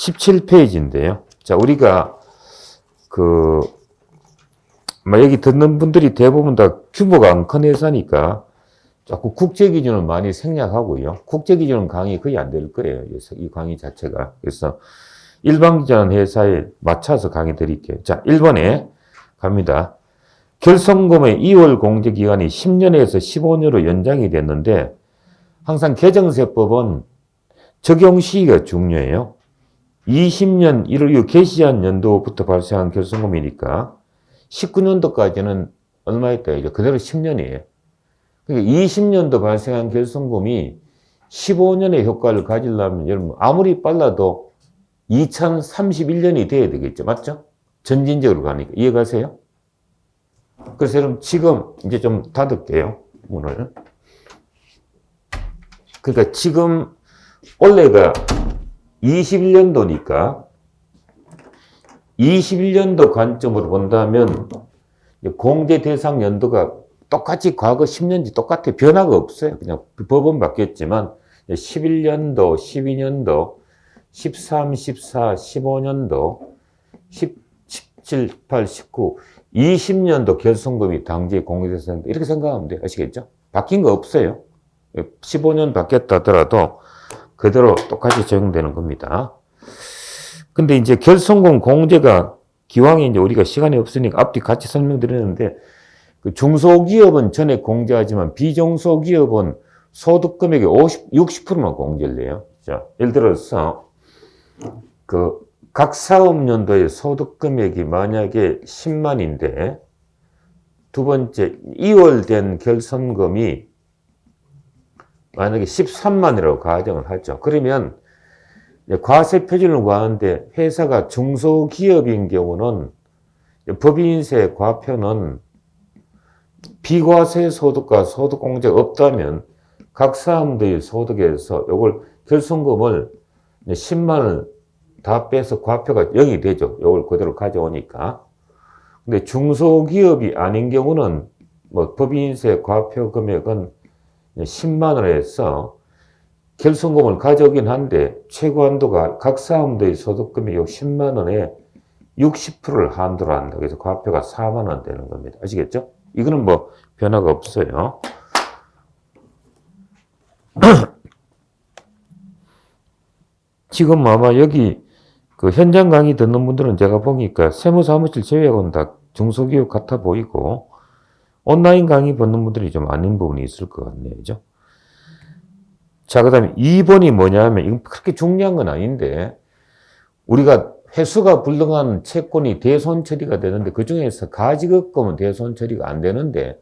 17페이지인데요. 자, 우리가 여기 듣는 분들이 대부분 다 규모가 안 큰 회사니까 자꾸 국제기준을 많이 생략하고요. 국제기준은 강의 거의 안 될 거예요. 이 강의 자체가. 그래서 일반기준 회사에 맞춰서 강의 드릴게요. 자, 1번에 갑니다. 결손금의 2월 공제기간이 10년에서 15년으로 연장이 됐는데 항상 개정세법은 적용 시기가 중요해요. 20년 1월 이후 개시한 연도부터 발생한 결손금이니까 19년도까지는 얼마였다? 이제 그대로 10년이에요. 그러니까 20년도 발생한 결손금이 15년의 효과를 가지려면 여러분 아무리 빨라도 2031년이 돼야 되겠죠. 맞죠? 전진적으로 가니까. 이해가세요? 그래서 여러분 지금 이제 좀 닫을게요. 문을. 그러니까 지금 올해가 21년도니까 21년도 관점으로 본다면 공제 대상 연도가 똑같이 과거 10년지 똑같아요. 변화가 없어요. 그냥 법은 바뀌었지만 11년도, 12년도, 13, 14, 15년도, 17, 18, 19, 20년도 결손금이 당시에 공제됐었는데 이렇게 생각하면 돼요. 아시겠죠? 바뀐 거 없어요. 15년 바뀌었다 하더라도 그대로 똑같이 적용되는 겁니다. 근데 이제 결손금 공제가 기왕에 이제 우리가 시간이 없으니까 앞뒤 같이 설명드렸는데 그 중소기업은 전액 공제하지만 비중소기업은 소득금액의 60%만 공제를 해요. 자, 예를 들어서 각 사업연도의 소득금액이 만약에 10만인데 두 번째 2월 된 결손금이 만약에 13만이라고 가정을 하죠. 그러면 과세 표준을 구하는데 회사가 중소기업인 경우는 법인세 과표는 비과세 소득과 소득공제가 없다면 각 사람들의 소득에서 이걸 결손금을 10만을 다 빼서 과표가 0이 되죠. 이걸 그대로 가져오니까. 근데 중소기업이 아닌 경우는 법인세 과표 금액은 10만을 해서 결손금을 가져오긴 한데 최고 한도가 각 사람들의 소득금액 10만 원에 60%를 한도로 한다. 그래서 과표가 4만 원 되는 겁니다. 아시겠죠? 이거는 변화가 없어요. 지금 아마 여기 현장 강의 듣는 분들은 제가 보니까 세무사무실 제외하고는 다 중소기업 같아 보이고 온라인 강의 듣는 분들이 좀 아닌 부분이 있을 것 같네요. 그죠? 자, 그 다음에 2번이 뭐냐면 이건 그렇게 중요한 건 아닌데 우리가 회수가 불능한 채권이 대손 처리가 되는데 그 중에서 가지급금은 대손 처리가 안 되는데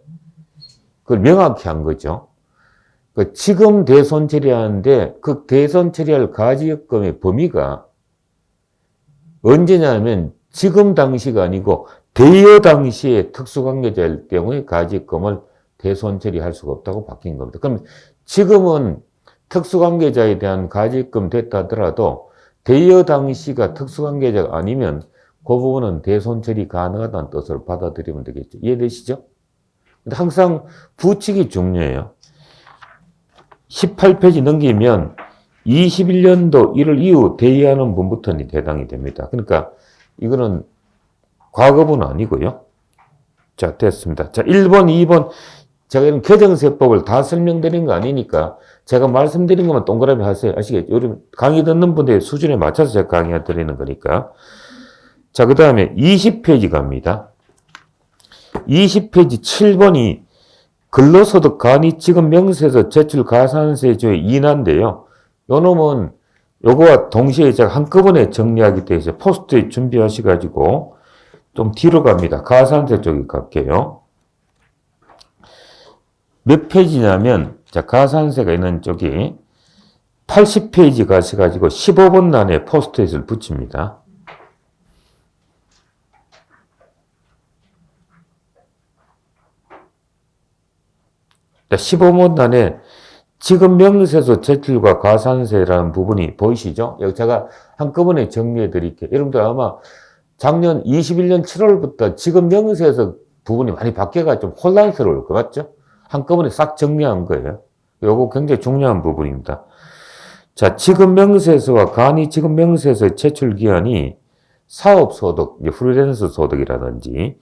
그걸 명확히 한 거죠. 지금 대손 처리하는데 그 대손 처리할 가지급금의 범위가 언제냐면 지금 당시가 아니고 대여 당시에 특수관계자일 경우에 가지급금을 대손 처리할 수가 없다고 바뀐 겁니다. 그럼 지금은 특수관계자에 대한 가지급 됐다 하더라도 대여 당시가 특수관계자가 아니면 그 부분은 대손 처리 가능하다는 뜻으로 받아들이면 되겠죠. 이해되시죠? 근데 항상 부칙이 중요해요. 18페이지 넘기면 21년도 1월 이후 대여하는 분부터 해당이 됩니다. 그러니까 이거는 과거분 아니고요. 자, 됐습니다. 자, 1번, 2번. 제가 이런 개정세법을 다 설명드린 거 아니니까 제가 말씀드린 것만 동그라미 하세요. 아시겠죠? 우리 강의 듣는 분들의 수준에 맞춰서 제가 강의 드리는 거니까. 자, 그 다음에 20페이지 갑니다. 20페이지 7번이 근로소득 간이지급 명세서 제출 가산세조의 인하인데요. 요 놈은 요거와 동시에 제가 한꺼번에 정리하기 때문에 포스트잇 준비하셔가지고 좀 뒤로 갑니다. 가산세 쪽에 갈게요. 몇 페이지냐면, 자, 가산세가 있는 쪽이 80페이지 가셔가지고 15번 단에 포스트잇을 붙입니다. 자, 15번 단에 지급 명세서 제출과 가산세라는 부분이 보이시죠? 여기 제가 한꺼번에 정리해 드릴게요. 여러분들 아마 작년 21년 7월부터 지급 명세서 부분이 많이 바뀌어가 좀 혼란스러울 것 같죠? 한꺼번에 싹 정리한 거예요. 요거 굉장히 중요한 부분입니다. 자, 지급명세서와 간이지급명세서의 제출기한이 사업소득, 프리랜서 소득이라든지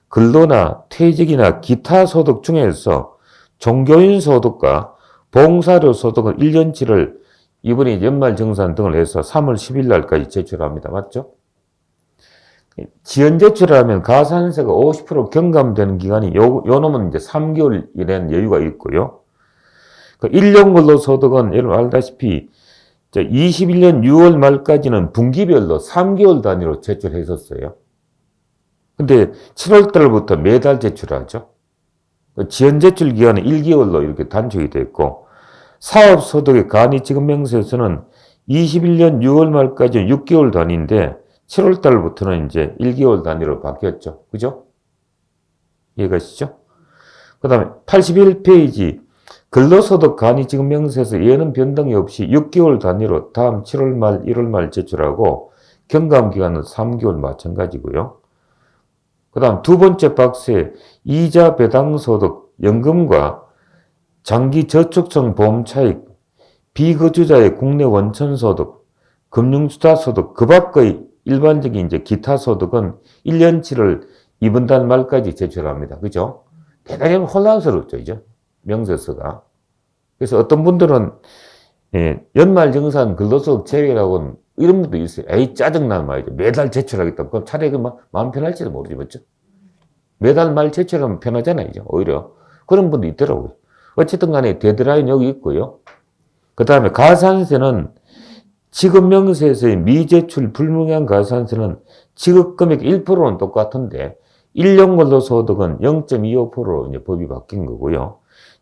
근로나 퇴직이나 기타 소득 중에서 종교인 소득과 봉사료 소득은 1년치를 이번에 연말정산 등을 해서 3월 10일 날까지 제출합니다. 맞죠? 지연 제출을 하면 가산세가 50% 경감되는 기간이 요 놈은 이제 3개월이라는 여유가 있고요. 1년 근로소득은 여러분 알다시피 21년 6월 말까지는 분기별로 3개월 단위로 제출했었어요. 근데 7월 달부터 매달 제출하죠. 지연 제출 기간은 1개월로 이렇게 단축이 됐고, 사업소득의 간이지급명세서는 21년 6월 말까지 6개월 단위인데 7월 달부터는 이제 1개월 단위로 바뀌었죠. 그죠? 이해가시죠? 그 다음에 81페이지 근로소득 간이지급명세서 얘는 변동이 없이 6개월 단위로 다음 7월 말, 1월 말 제출하고 경감기간은 3개월 마찬가지고요. 그 다음 두 번째 박스에 이자 배당소득, 연금과 장기저축성 보험차익, 비거주자의 국내 원천소득, 금융투자소득, 그 밖의 일반적인 이제 기타 소득은 1년치를 이번 달 말까지 제출합니다. 그죠? 대단히 혼란스럽죠, 이제. 명세서가. 그래서 어떤 분들은, 연말정산 근로소득 제외라고는 이런 분도 있어요. 에이, 짜증나는 말이죠. 매달 제출하겠다. 그럼 차라리 마음 편할지도 모르지, 맞죠? 매달 말 제출하면 편하잖아요, 이제. 오히려. 그런 분도 있더라고요. 어쨌든 간에 데드라인 여기 있고요. 그 다음에 가산세는 지급명세서의 미제출 불문의한 가산세는 지급금액 1%는 똑같은데 1년 근로소득은 0.25%로 이제 법이 바뀐 거고요.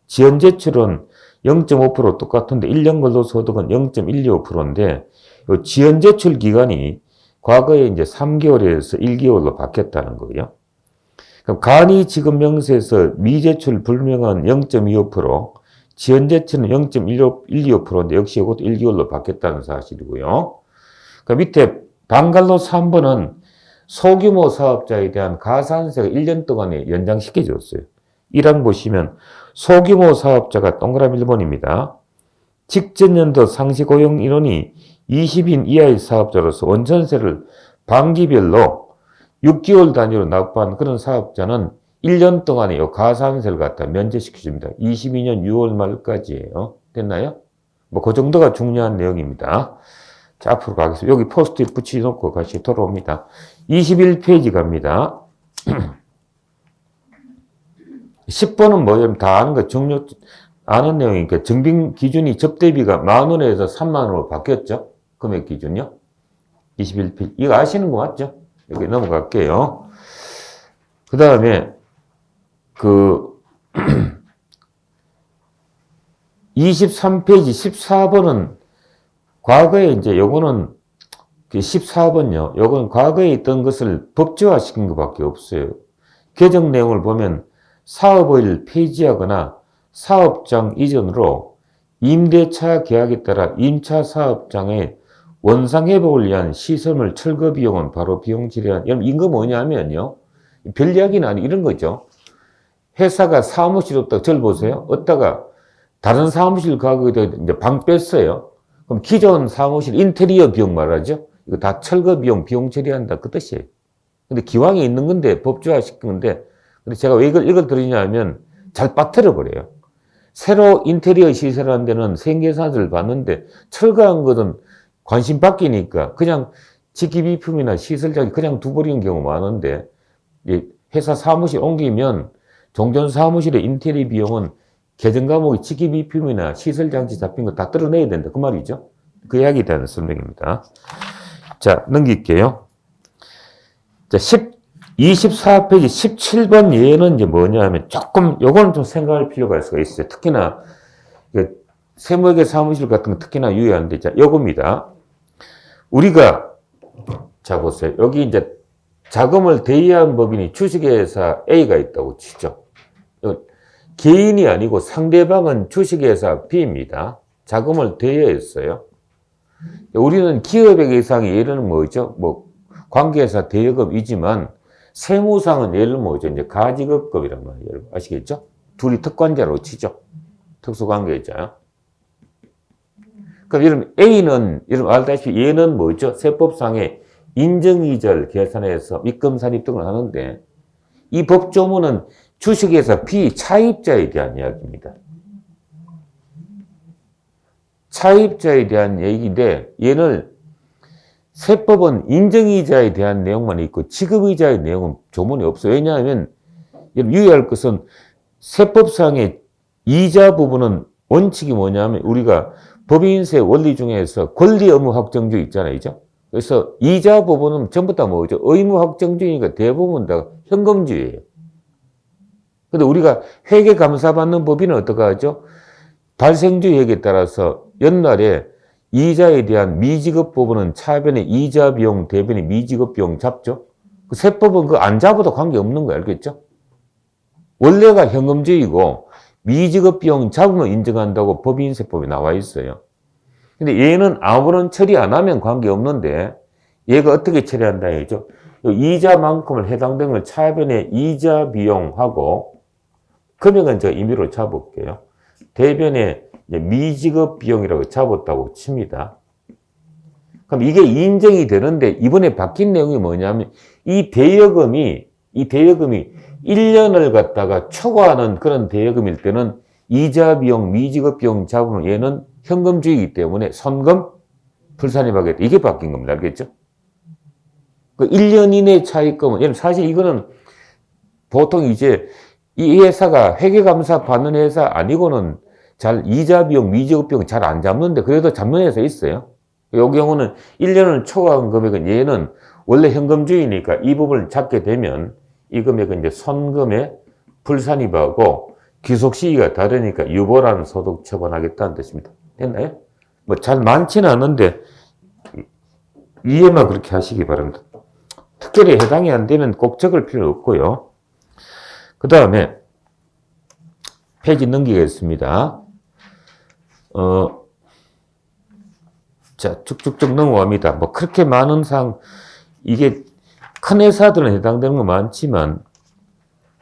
지연제출은 0.5% 똑같은데 1년 근로소득은 0.125%인데 지연제출 기간이 과거에 이제 3개월에서 1개월로 바뀌었다는 거예요. 그럼 간이지급명세서 미제출 불명은 0.25%, 지연제출은 0.125%인데 역시 이것도 1개월로 바뀌었다는 사실이고요. 그 밑에 방갈로 3번은 소규모 사업자에 대한 가산세가 1년 동안에 연장시켜줬어요. 1항 보시면 소규모 사업자가 동그라미 1번입니다. 직전년도 상시고용 인원이 20인 이하의 사업자로서 원천세를 반기별로 6개월 단위로 납부한 그런 사업자는 1년 동안에 이 가산세를 갖다 면제시켜줍니다. 22년 6월 말까지예요. 됐나요? 뭐 그 정도가 중요한 내용입니다. 자, 앞으로 가겠습니다. 여기 포스트잇 붙여놓고 다시 돌아옵니다. 21페이지 갑니다. 10번은 뭐냐면 다 아는 거, 아는 내용이니까 증빙 기준이 접대비가 10,000원에서 30,000원으로 바뀌었죠? 금액 기준이요. 21페이지. 이거 아시는 거 맞죠? 여기 넘어갈게요. 그 다음에 23페이지 14번은 과거에 이제 요거는 14번요. 요건 과거에 있던 것을 법제화시킨 것밖에 없어요. 개정 내용을 보면 사업을 폐지하거나 사업장 이전으로 임대차 계약에 따라 임차 사업장의 원상 회복을 위한 시설물 철거 비용은 바로 비용 질의한. 여러분 이거 뭐냐면요. 별 이야기는 아니 이런 거죠. 회사가 사무실 없다가 저를 보세요. 어디다가 다른 사무실 가고 이제 방 뺐어요. 그럼 기존 사무실 인테리어 비용 말하죠. 이거 다 철거 비용 처리한다 그 뜻이에요. 근데 기왕에 있는 건데 법제화 시킨 건데 근데 제가 왜 이걸 드리냐면 잘 빠뜨려 버려요. 새로 인테리어 시설하는 데는 생계사들을 봤는데 철거한 것은 관심 바뀌니까 그냥 직기비품이나 시설장이 그냥 두버리는 경우 많은데 회사 사무실 옮기면 종전 사무실의 인테리어 비용은 개정 과목의 직기비품이나 시설장치 잡힌 거 다 뜯어내야 된다. 그 말이죠. 그 이야기에 대한 설명입니다. 자, 넘길게요. 자, 24페이지 17번 예는 이제 뭐냐 하면 조금, 요거는 좀 생각할 필요가 있어요. 특히나, 세무회계 사무실 같은 거 특히나 유의하는데, 자, 요겁니다. 우리가, 자, 보세요. 여기 이제 자금을 대여한 법인이 주식회사 A가 있다고 치죠. 개인이 아니고 상대방은 주식회사 B입니다. 자금을 대여했어요. 우리는 기업의 예상이 예를 뭐죠? 뭐, 관계회사 대여급이지만, 세무상은 예를 뭐죠? 이제 가지급급이란 말이에요. 여러분 아시겠죠? 둘이 특관자로 치죠. 특수관계자. 그럼 이런 A는, 여러분 알다시피 얘는 뭐죠? 세법상의 인정이절 계산해서 입금산입 등을 하는데 이 법조문은 주식회사 B 차입자에 대한 이야기입니다. 차입자에 대한 얘기인데 얘는 세법은 인정이자에 대한 내용만 있고 지급이자의 내용은 조문이 없어요. 왜냐하면 유의할 것은 세법상의 이자 부분은 원칙이 뭐냐면 우리가 법인세 원리 중에서 권리 의무 확정주의 있잖아요. 그죠? 그래서 이자 부분은 전부 다 뭐죠? 의무 확정주의니까 대부분 다 현금주의예요. 근데 우리가 회계 감사 받는 법인은 어떻게 하죠? 발생주의 회계에 따라서 옛날에 이자에 대한 미지급 부분은 차변에 이자 비용 대변에 미지급 비용 잡죠. 그 세법은 그거 안 잡아도 관계없는 거 알겠죠? 원래가 현금주의고 미지급 비용 잡으면 인정한다고 법인세법에 나와 있어요. 근데 얘는 아무런 처리 안 하면 관계없는데 얘가 어떻게 처리한다 해죠? 이자만큼을 해당되는 걸 차변에 이자 비용하고 금액은 제가 임의로 잡을게요. 대변에 미지급 비용이라고 잡았다고 칩니다. 그럼 이게 인정이 되는데 이번에 바뀐 내용이 뭐냐면 이 대여금이 1년을 갖다가 초과하는 그런 대여금일 때는 이자 비용, 미지급 비용 잡으면 얘는 현금주의이기 때문에 선금 불산입하겠다. 이게 바뀐 겁니다. 알겠죠? 그 1년 이내 차입금은 사실 이거는 보통 이제 이 회사가 회계감사 받는 회사 아니고는 잘 이자 비용, 미지급 비용 잘 안 잡는데 그래도 잡는 회사 있어요. 이 경우는 1년을 초과한 금액은 얘는 원래 현금주의니까 이 부분을 잡게 되면 이 금액은 이제 선금에 불산입하고 귀속 시기가 다르니까 유보라는 소득 처분하겠다는 뜻입니다. 됐나요? 뭐 잘 많지는 않은데 이해만 그렇게 하시기 바랍니다. 특별히 해당이 안 되면 꼭 적을 필요 없고요. 그 다음에 페이지 넘기겠습니다. 자, 쭉쭉쭉 넘어갑니다. 뭐 그렇게 많은 이게 큰 회사들은 해당되는 거 많지만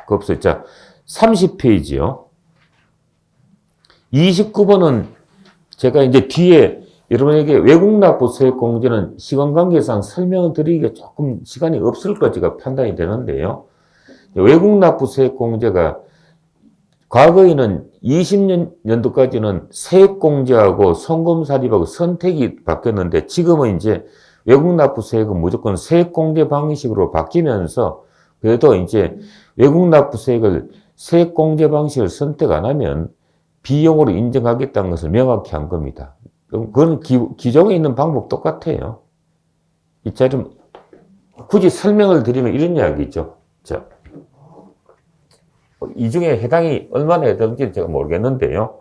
그 없어요. 자, 30페이지요. 29번은 제가 이제 뒤에 여러분에게 외국납부세액공제는 시간관계상 설명을 드리기가 조금 시간이 없을 것이가 판단이 되는데요. 외국납부세액공제가 과거에는 20년도까지는 세액공제하고 송금사립하고 선택이 바뀌었는데 지금은 이제 외국납부세액은 무조건 세액공제 방식으로 바뀌면서 그래도 이제 외국납부세액을 세액공제 방식을 선택 안 하면 비용으로 인정하겠다는 것을 명확히 한 겁니다. 그건 기존에 있는 방법 똑같아요. 자, 좀 굳이 설명을 드리면 이런 이야기죠. 자, 이 중에 해당이 얼마나 해당될지 제가 모르겠는데요.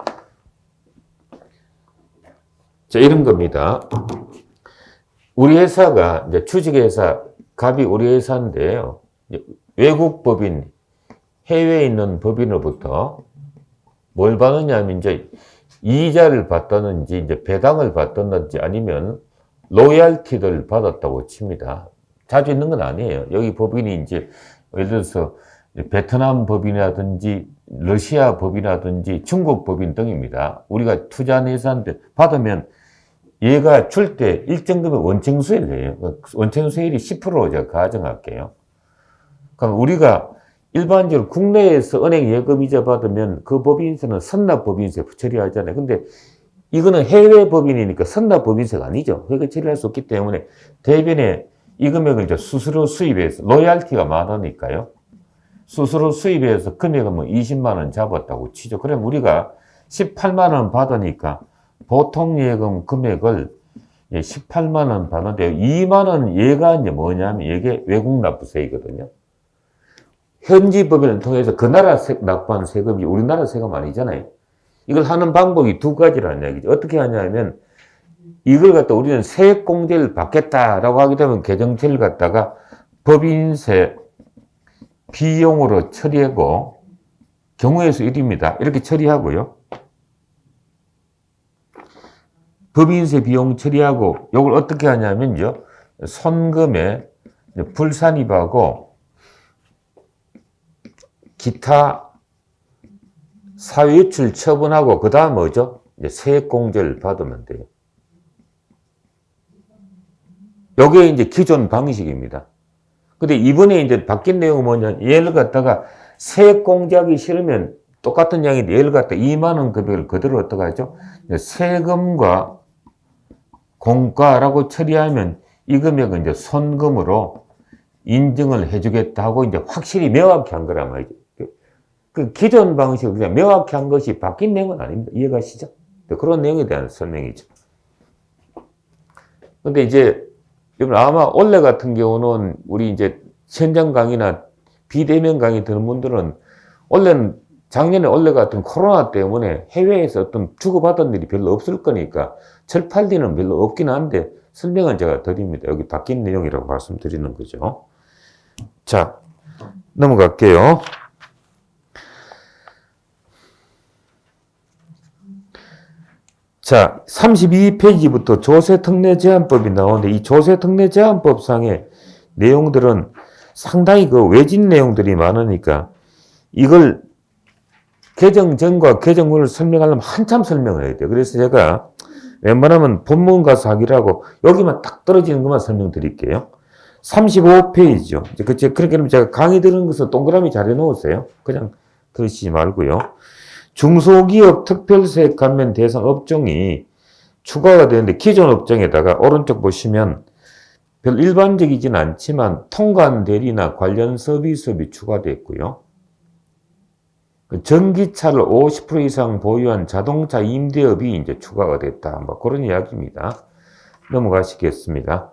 자, 이런 겁니다. 우리 회사가 이제 주식회사 갑이 우리 회사인데요. 외국 법인, 해외에 있는 법인으로부터 뭘 받느냐면 이제 이자를 받았는지 이제 배당을 받았는지 아니면 로얄티를 받았다고 칩니다. 자주 있는 건 아니에요. 여기 법인이 이제 예를 들어서 베트남 법인이라든지 러시아 법인이라든지 중국 법인 등입니다. 우리가 투자한 회사인데 받으면 얘가 줄 때 일정 금액 원칙수혜를 해요. 원칙수혜율이 10%로 제가 가정할게요. 그럼 우리가 일반적으로 국내에서 은행 예금이자 받으면 그 법인세는 선납법인세 처리하잖아요. 근데 이거는 해외 법인이니까 선납법인세가 아니죠. 회계 처리할 수 없기 때문에 대변에 이 금액을 이제 수수료 수입해서 로얄티가 많으니까요. 수수료 수입해서 금액은 뭐 20만 원 잡았다고 치죠. 그럼 우리가 18만 원 받으니까 보통 예금 금액을 18만 원 받는데 2만 원 얘가 이제 뭐냐면 이게 외국 납부세이거든요. 현지 법인을 통해서 그 나라 납부한 세금이 우리나라 세금 아니잖아요. 이걸 하는 방법이 두 가지라는 얘기죠. 어떻게 하냐면 이걸 갖다 우리는 세액공제를 받겠다라고 하게 되면 개정체를 갖다가 법인세 비용으로 처리하고 경우의 수 1입니다. 이렇게 처리하고요. 법인세 비용 처리하고 이걸 어떻게 하냐면요. 손금에 불산입하고 기타 사유출 처분하고 그 다음 뭐죠? 이제 세액공제를 받으면 돼요. 요게 이제 기존 방식입니다. 근데 이번에 이제 바뀐 내용은 뭐냐, 얘를 갖다가 세액 공제하기 싫으면 똑같은 양인데 얘를 갖다 2만 원 금액을 그대로 어떻게 하죠? 세금과 공과라고 처리하면 이 금액은 이제 손금으로 인증을 해주겠다 하고 이제 확실히 명확히 한 거란 말이죠. 그 기존 방식을 그냥 명확히 한 것이 바뀐 내용은 아닙니다. 이해가시죠? 그런 내용에 대한 설명이죠. 근데 이제 여러분 아마 원래 같은 경우는 우리 이제 현장 강의나 비대면 강의 듣는 분들은 원래는 작년에 원래 같은 코로나 때문에 해외에서 어떤 주고받은 일이 별로 없을 거니까 절팔 리는 별로 없긴 한데 설명은 제가 드립니다. 여기 바뀐 내용이라고 말씀드리는 거죠. 자, 넘어갈게요. 자, 32페이지부터 조세특례제한법이 나오는데 이 조세특례제한법상의 내용들은 상당히 그 외진 내용들이 많으니까 이걸 개정 전과 개정 후를 설명하려면 한참 설명을 해야 돼요. 그래서 제가 웬만하면 본문 가서 하기라고 여기만 딱 떨어지는 것만 설명드릴게요. 35페이지죠. 그렇게 하면 제가 강의 들은 것을 동그라미 잘 해놓으세요. 그냥 그러시지 말고요. 중소기업 특별세액 감면 대상 업종이 추가가 되는데 기존 업종에다가 오른쪽 보시면 별 일반적이진 않지만 통관 대리나 관련 서비스업이 추가됐고요. 전기차를 50% 이상 보유한 자동차 임대업이 이제 추가가 됐다. 뭐 그런 이야기입니다. 넘어가시겠습니다.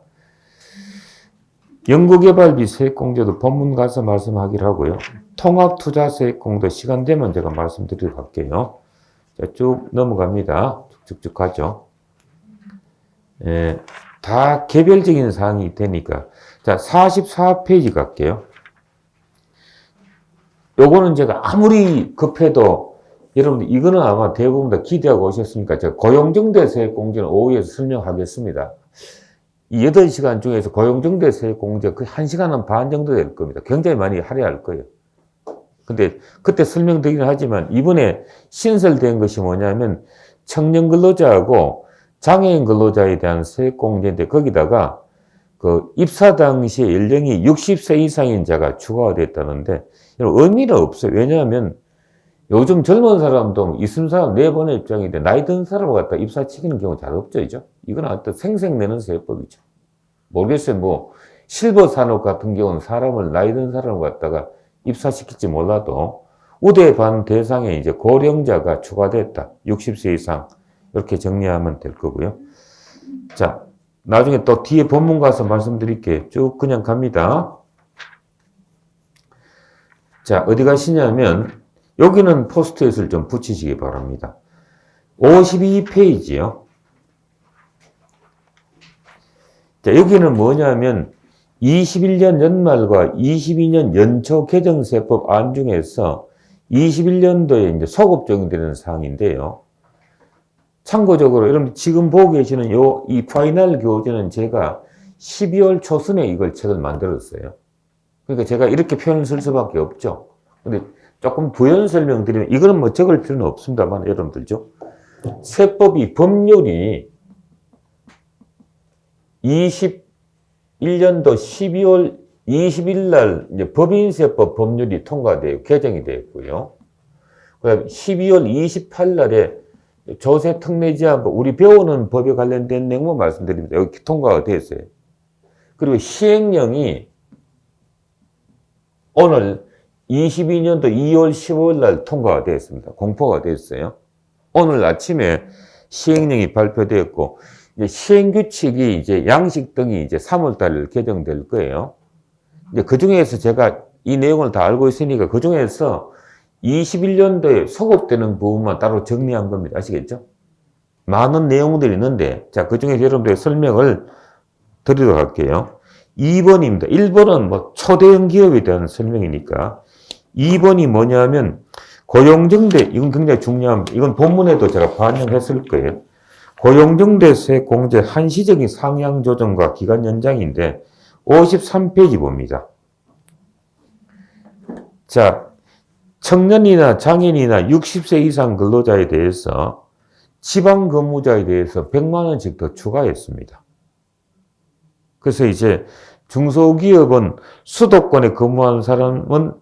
연구개발비 세액공제도 본문 가서 말씀하기로 하고요. 통합투자세액공제 시간 되면 제가 말씀드리도록 할게요. 자, 쭉 넘어갑니다. 쭉쭉 가죠. 다 개별적인 사항이 되니까. 자, 44페이지 갈게요. 요거는 제가 아무리 급해도 여러분들 이거는 아마 대부분 다 기대하고 오셨으니까 제가 고용정대세액공제는 오후에서 설명하겠습니다. 이 8시간 중에서 고용정대세액공제 거의 1시간 반 정도 될 겁니다. 굉장히 많이 할애할 거예요. 근데 그때 설명드리긴 하지만 이번에 신설된 것이 뭐냐면 청년 근로자하고 장애인 근로자에 대한 세액공제인데 거기다가 그 입사 당시에 연령이 60세 이상인 자가 추가가 됐다는데 의미는 없어요. 왜냐하면 요즘 젊은 사람도 있은 사람 내보낼 입장인데 나이 든 사람을 갖다 입사시키는 경우 잘 없죠. 이건 어떤 생색내는 세법이죠. 모르겠어요. 뭐 실버 산업 같은 경우는 사람을 나이 든 사람을 갖다가 입사시킬지 몰라도 우대반 대상에 이제 고령자가 추가됐다. 60세 이상 이렇게 정리하면 될 거고요. 자, 나중에 또 뒤에 본문 가서 말씀드릴게요. 쭉 그냥 갑니다. 자, 어디 가시냐면 여기는 포스트잇을 좀 붙이시기 바랍니다. 52페이지요. 자, 여기는 뭐냐면 21년 연말과 22년 연초 개정세법 안 중에서 21년도에 이제 소급 적용되는 사항인데요. 참고적으로 여러분 지금 보고 계시는 이 파이널 교재는 제가 12월 초순에 이걸 책을 만들었어요. 그러니까 제가 이렇게 표현을 쓸 수밖에 없죠. 근데 조금 부연 설명드리면 이거는 뭐 적을 필요는 없습니다만 여러분들죠. 세법이 법률이 21년도 12월 20일 날 이제 법인세법 법률이 통과되고 개정이 됐고요. 그다음에 12월 28일 날에 조세특례제한법 우리 배우는 법에 관련된 내용만 말씀드립니다. 여기 통과가 됐어요. 그리고 시행령이 오늘 22년도 2월 15일 날 통과가 되었습니다. 공포가 됐어요. 오늘 아침에 시행령이 발표되었고, 이제 시행규칙이 이제 양식 등이 이제 3월 달 개정될 거예요. 이제 그 중에서 제가 이 내용을 다 알고 있으니까 그 중에서 21년도에 소급되는 부분만 따로 정리한 겁니다. 아시겠죠? 많은 내용들이 있는데, 자, 그 중에서 여러분들 설명을 드리도록 할게요. 2번입니다. 1번은 뭐 초대형 기업에 대한 설명이니까 2번이 뭐냐면 고용정대, 이건 굉장히 중요합니다. 이건 본문에도 제가 반영했을 거예요. 고용정대세 공제 한시적인 상향 조정과 기간 연장인데 53페이지 봅니다. 자, 청년이나 장애인이나 60세 이상 근로자에 대해서 지방 근무자에 대해서 100만 원씩 더 추가했습니다. 그래서 이제 중소기업은 수도권에 근무하는 사람은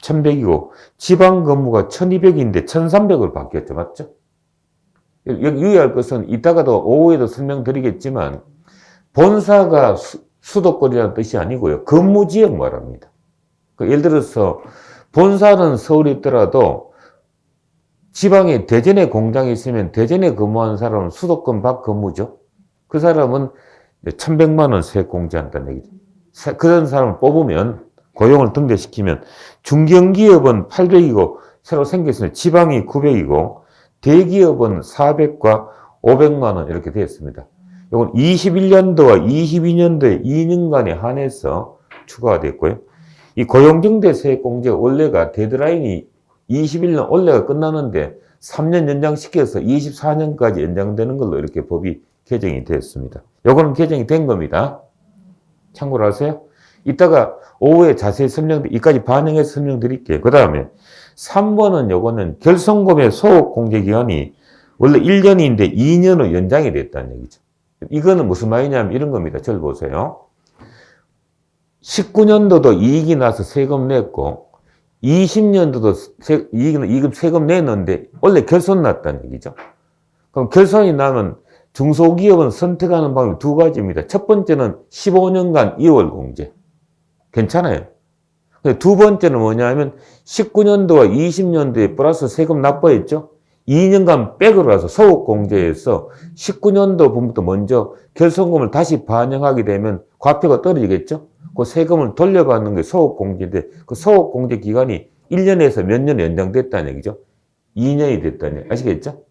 1100이고 지방 근무가 1200인데 1300으로 바뀌었죠. 맞죠? 여기 유의할 것은 이따가도 오후에도 설명드리겠지만 본사가 수도권이라는 뜻이 아니고요. 근무지역 말합니다. 예를 들어서 본사는 서울에 있더라도 지방에 대전에 공장이 있으면 대전에 근무하는 사람은 수도권 밖 근무죠. 그 사람은 1100만 원 세액 공제한다는 얘기죠. 그런 사람을 뽑으면 고용을 등재시키면 중견기업은 800이고 새로 생겼으면 지방이 900이고 대기업은 400과 500만 원 이렇게 되었습니다. 이건 21년도와 22년도에 2년간에 한해서 추가가 됐고요. 이 고용증대 세액공제 원래가 데드라인이 21년 원래가 끝나는데 3년 연장시켜서 24년까지 연장되는 걸로 이렇게 법이 개정이 되었습니다. 요거는 개정이 된 겁니다. 참고로 하세요. 이따가 오후에 자세히 이까지 반영해서 설명드릴게요. 그 다음에 3번은 요거는 결손금의 소득공제 기간이 원래 1년인데 2년으로 연장이 됐다는 얘기죠. 이거는 무슨 말이냐면 이런 겁니다. 저를 보세요. 19년도도 이익이 나서 세금 냈고 20년도도 이익 세금 내는데 원래 결손 났다는 얘기죠. 그럼 결손이 나면 중소기업은 선택하는 방법이 두 가지입니다. 첫 번째는 15년간 2월 공제. 괜찮아요. 두 번째는 뭐냐면 19년도와 20년도에 플러스 세금 납부했죠. 2년간 백으로 와서 소득공제에서 19년도 먼저 결손금을 다시 반영하게 되면 과표가 떨어지겠죠. 그 세금을 돌려받는 게 소득공제인데 그 소득공제 기간이 1년에서 몇 년 연장됐다는 얘기죠. 2년이 됐다는 얘기. 아시겠죠?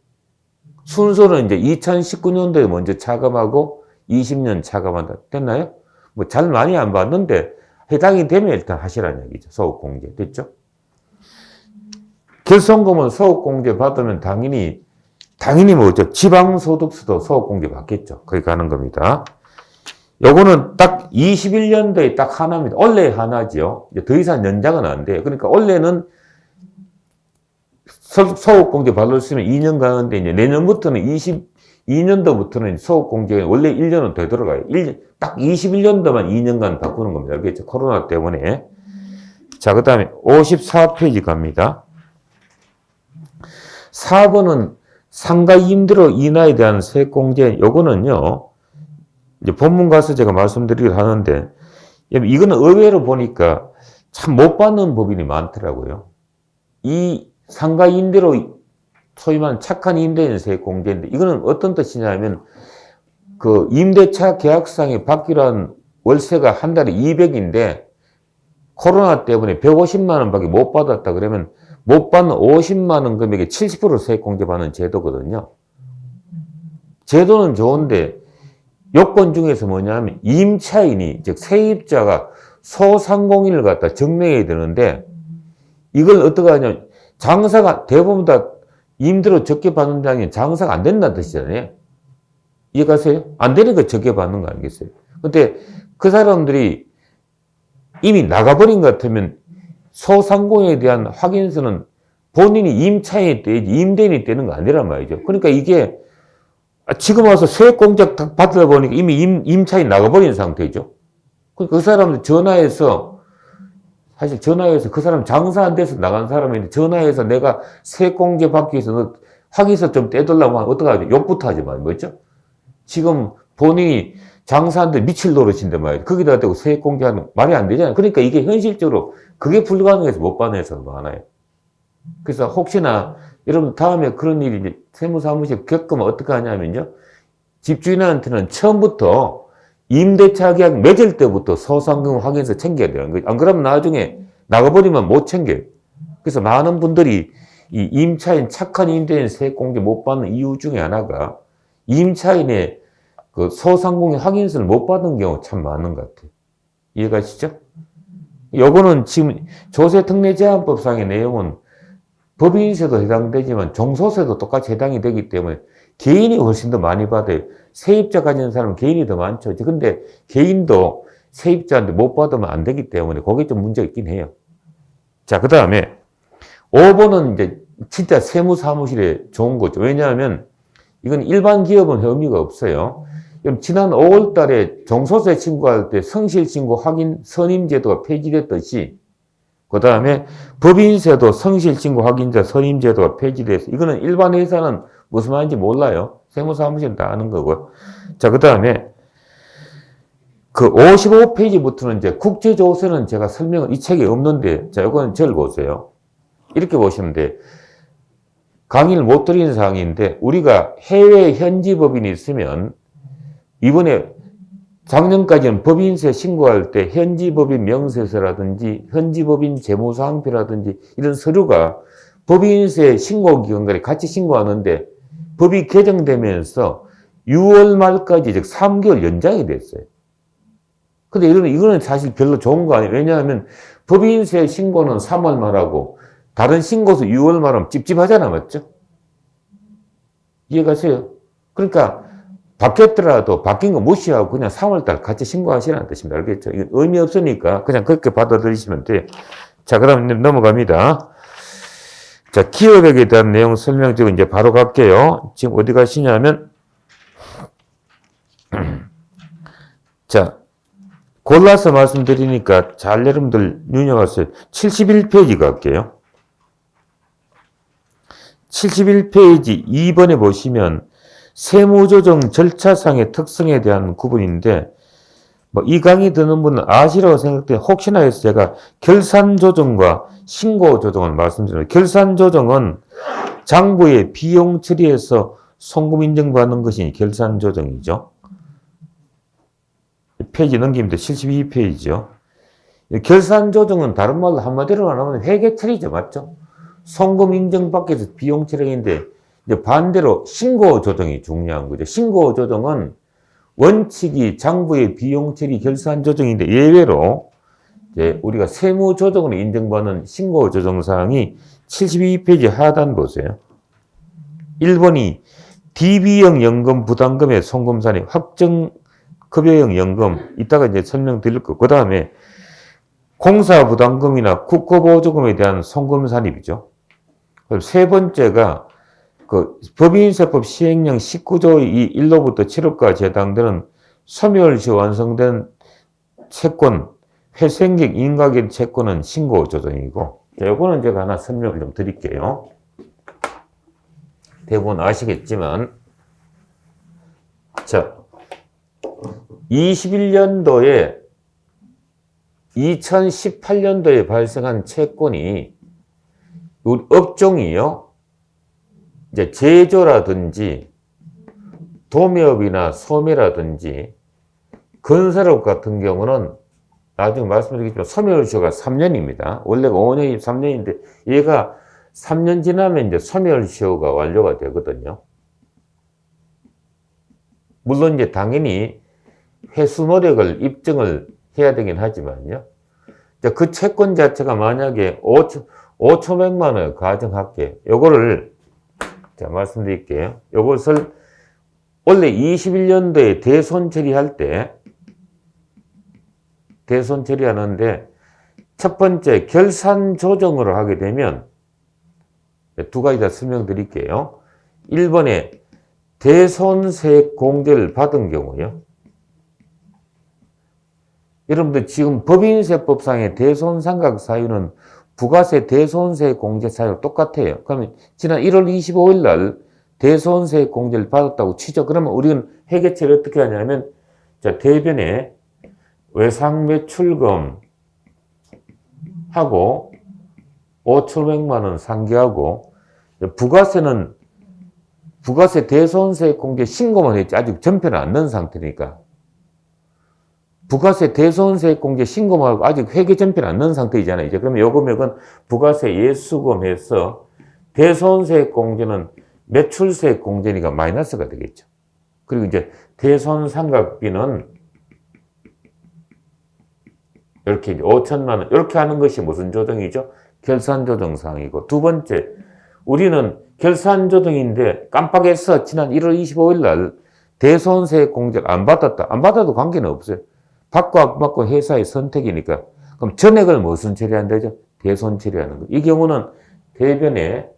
순서는 이제 2019년도에 먼저 차감하고 20년 차감한다. 됐나요? 뭐 잘 많이 안 봤는데 해당이 되면 일단 하시라는 얘기죠. 소득공제. 됐죠? 결손금은 소득공제 받으면 당연히 뭐죠? 지방소득세도 소득공제 받겠죠. 거기 가는 겁니다. 요거는 딱 21년도에 딱 하나입니다. 원래 하나죠. 이제 더 이상 연장은 안 돼요. 그러니까 원래는 소득공제 받을 수 있으면 2년 가는데 이제 내년부터는 22년도부터는 소득공제가 원래 1년은 더 들어가요. 딱 21년도만 2년간 바꾸는 겁니다. 알겠죠? 코로나 때문에. 자, 그 다음에 54페이지 갑니다. 4번은 상가 임대료 인하에 대한 세액공제. 요거는요, 이제 본문 가서 제가 말씀드리기로 하는데, 이거는 의외로 보니까 참 못 받는 법인이 많더라고요. 이 상가 임대료 소위 말하는 착한 임대인 세액공제인데, 이거는 어떤 뜻이냐면, 그 임대차 계약상에 받기로 한 월세가 한 달에 200인데, 코로나 때문에 150만 원밖에 못 받았다 그러면 못 받는 50만 원 금액에 70% 세액공제 받는 제도거든요. 제도는 좋은데 요건 중에서 뭐냐면 임차인이 즉 세입자가 소상공인을 갖다 증명해야 되는데 이걸 어떻게 하냐면 장사가 대부분 다 임대료 적게 받는 장이 장사가 안 된다는 뜻이잖아요. 이해가세요? 안 되니까 적게 받는 거 아니겠어요? 근데 그 사람들이 이미 나가버린 것 같으면 소상공인에 대한 확인서는 본인이 임차인이 떼지 임대인이 떼는 거 아니란 말이죠. 그러니까 이게 지금 와서 세액공제 받다 보니까 이미 임차인 나가버린 상태죠. 그러니까 그 사람들 전화해서 그 사람 장사 안 돼서 나간 사람인데 전화해서 내가 세액공제 받기 위해서 너 확인서 좀 떼달라고 하면 어떡하죠? 욕부터 하지 말고 뭐죠? 지금 본인이 장사한테 미칠 노릇인데 말이죠. 거기다 대고 세액공제하는 말이 안 되잖아요. 그러니까 이게 현실적으로 그게 불가능해서 못 받는 회사가 많아요. 그래서 혹시나 여러분 다음에 그런 일이 이제 세무사무실 겪으면 어떻게 하냐면요. 집주인한테는 처음부터 임대차 계약 맺을 때부터 소상공인 확인서 챙겨야 되는 거예요. 안 그러면 나중에 나가버리면 못 챙겨요. 그래서 많은 분들이 이 임차인, 착한 임대인 세액공제 못 받는 이유 중에 하나가 임차인의 그 소상공인 확인서를 못 받은 경우 참 많은 것 같아요. 이해가시죠? 요거는 지금 조세특례제한법상의 내용은 법인세도 해당되지만 종소세도 똑같이 해당이 되기 때문에 개인이 훨씬 더 많이 받아요. 세입자 가진 사람은 개인이 더 많죠. 근데 개인도 세입자한테 못 받으면 안 되기 때문에 그게 좀 문제가 있긴 해요. 자, 그 다음에 5번은 이제 진짜 세무사무실에 좋은 거죠. 왜냐하면 이건 일반 기업은 의미가 없어요. 그럼 지난 5월 달에 종소세 신고할 때 성실 신고 확인 선임 제도가 폐지됐듯이 그 다음에 법인세도 성실 신고 확인자 선임 제도가 폐지돼서 이거는 일반 회사는 무슨 말인지 몰라요. 세무사무실은 다 아는 거고요. 자, 그 다음에 그 55페이지부터는 이제 국제조세는 제가 설명을 이 책에 없는데 자, 이거는 절 보세요. 이렇게 보시면 돼. 강의를 못 드리는 사항인데 우리가 해외 현지 법인이 있으면 이번에 작년까지는 법인세 신고할 때 현지 법인 명세서라든지 현지 법인 재무사항표라든지 이런 서류가 법인세 신고기관들이 같이 신고하는데 법이 개정되면서 6월 말까지 즉 3개월 연장이 됐어요. 근데 이거는 사실 별로 좋은 거 아니에요. 왜냐하면 법인세 신고는 3월 말하고 다른 신고서 6월 말하면 찝찝하잖아, 맞죠? 이해가세요? 그러니까 바뀌었더라도 바뀐 거 무시하고 그냥 3월달 같이 신고하시라는 뜻입니다. 알겠죠? 이건 의미 없으니까 그냥 그렇게 받아들이시면 돼요. 자, 그 다음 넘어갑니다. 자, 기업액에 대한 내용 설명지고 이제 바로 갈게요. 지금 어디 가시냐면, 자, 골라서 말씀드리니까 잘 여러분들 유념하세요. 71페이지 갈게요. 71페이지 2번에 보시면 세무조정 절차상의 특성에 대한 구분인데 뭐 이 강의 듣는 분은 아시라고 생각돼 혹시나 해서 제가 결산조정과 신고조정을 말씀드려요. 결산조정은 장부의 비용 처리해서 송금 인정받는 것이 결산조정이죠. 페이지 넘깁니다. 72페이지요. 결산조정은 다른 말로 한마디로 말하면 회계처리죠. 맞죠? 송금 인정받기 위해서 비용 처리인데 이제 반대로 신고조정이 중요한 거죠. 신고조정은 원칙이 장부의 비용 처리 결산 조정인데 예외로 이제 우리가 세무조정으로 인정받는 신고조정 사항이 72페이지 하단 보세요. 1번이 DB형 연금 부담금의 송금산이 확정 급여형 연금 이따가 이제 설명드릴 거. 그 다음에 공사 부담금이나 국고보조금에 대한 송금 산입이죠. 세 번째가 그 법인세법 시행령 19조 1호부터 7호까지 해당되는 소멸시 완성된 채권, 회생객 인가계 채권은 신고 조정이고, 요거는 제가 하나 설명을 좀 드릴게요. 대부분 아시겠지만, 자, 2018년도에 발생한 채권이 우리 업종이요. 이제 제조라든지 도매업이나 소매라든지 건설업 같은 경우는 나중에 말씀드리겠지만 소멸시효가 3년입니다. 원래가 5년이 3년인데 얘가 3년 지나면 이제 소멸시효가 완료가 되거든요. 물론 이제 당연히 회수 노력을 입증을 해야 되긴 하지만요. 그 채권 자체가 만약에 5천백만 원을 가정할게요. 요거를 자, 말씀드릴게요. 요것을 원래 21년도에 대손 처리할 때 대손 처리하는데 첫 번째 결산 조정으로 하게 되면 두 가지 다 설명드릴게요. 1번에 대손세 공제를 받은 경우요. 여러분들 지금 법인세법상의 대손상각 사유는 부가세 대손세 공제 사유가 똑같아요. 그러면 지난 1월 25일 날 대손세 공제를 받았다고 치죠. 그러면 우리는 회계처리 어떻게 하냐면 자, 대변에 외상 매출금 하고 5,500만 원 상기하고 부가세는 부가세 대손세 공제 신고만 했지 아직 전표를 안 넣은 상태니까 부가세 대손세 공제 신고만 하고 아직 회계 전표를 안 넣은 상태이잖아요. 이제 그러면 요 금액은 부가세 예수금해서 대손세 공제는 매출세 공제니까 마이너스가 되겠죠. 그리고 이제 대손상각비는 이렇게 이제 5천만 원 이렇게 하는 것이 무슨 조정이죠? 결산조정사항이고 두 번째 우리는 결산조정인데 깜빡해서 지난 1월 25일 날 대손세 공제를 안 받았다. 안 받아도 관계는 없어요. 받고 안 받고 회사의 선택이니까. 그럼 전액을 무슨 처리한다죠? 대손 처리하는 거. 이 경우는 대변에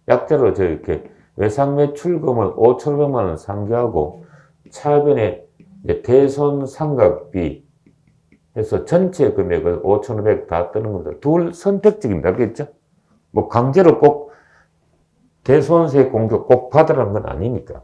약자로 이렇게 외상매출금을 5,500만 원 상기하고 차변에 이제 대손 상각비 해서 전체 금액을 5,500 다 뜨는 겁니다. 둘 선택적입니다. 알겠죠? 뭐 강제로 꼭 대손세 공격 꼭 받으라는 건 아니니까.